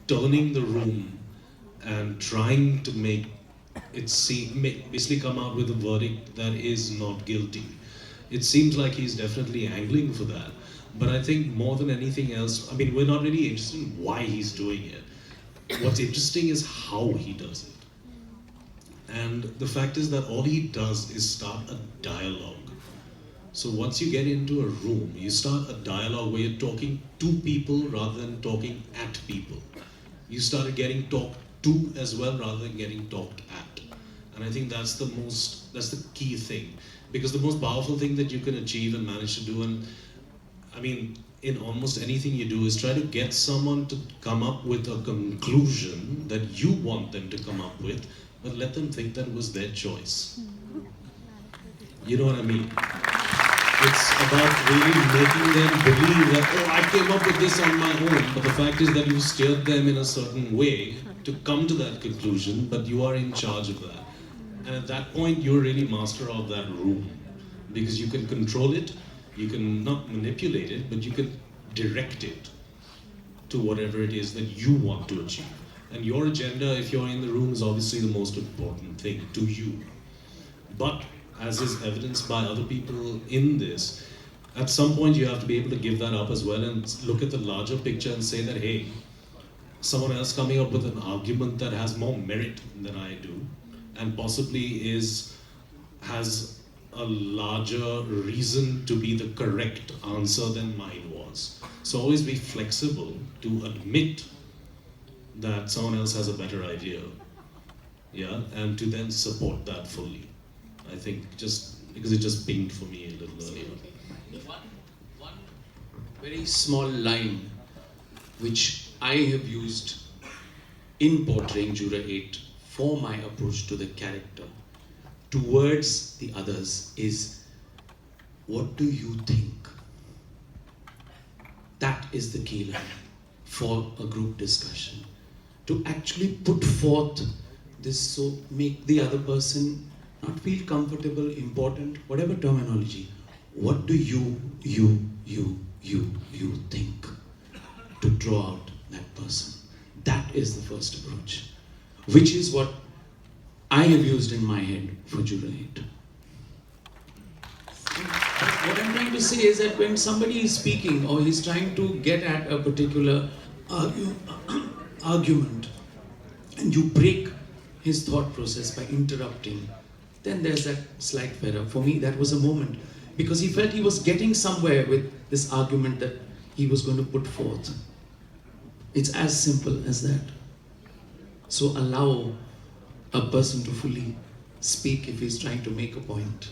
turning the room and trying to make basically come out with a verdict that is not guilty. It seems like he's definitely angling for that. But I think more than anything else, I mean, we're not really interested in why he's doing it. What's interesting is how he does it. And the fact is that all he does is start a dialogue. So once you get into a room, you start a dialogue where you're talking to people rather than talking at people. You started getting talked to as well rather than getting talked at. And I think that's the key thing. Because the most powerful thing that you can achieve and manage to do, and I mean, in almost anything you do, is try to get someone to come up with a conclusion that you want them to come up with, but let them think that it was their choice. You know what I mean? It's about really making them believe that, oh, I came up with this on my own. But the fact is that you steered them in a certain way to come to that conclusion, but you are in charge of that. And at that point, you're really master of that room. Because you can control it, you can not manipulate it, but you can direct it to whatever it is that you want to achieve. And your agenda, if you're in the room, is obviously the most important thing to you. But as is evidenced by other people in this, at some point you have to be able to give that up as well and look at the larger picture and say that, hey, someone else coming up with an argument that has more merit than I do, and possibly has a larger reason to be the correct answer than mine was. So always be flexible to admit that someone else has a better idea, yeah, and to then support that fully. I think just because it just pinged for me a little earlier. One very small line which I have used in portraying Juror 8 for my approach to the character towards the others is, what do you think? That is the key line for a group discussion. To actually put forth this, so make the other person not feel comfortable, important, whatever terminology. What do you think to draw out that person? That is the first approach, which is what I have used in my head for Juror 8. What I'm trying to say is that when somebody is speaking or he's trying to get at a particular argument and you break his thought process by interrupting, then there's that slight error. For me, that was a moment, because he felt he was getting somewhere with this argument that he was going to put forth. It's as simple as that. So allow a person to fully speak if he's trying to make a point.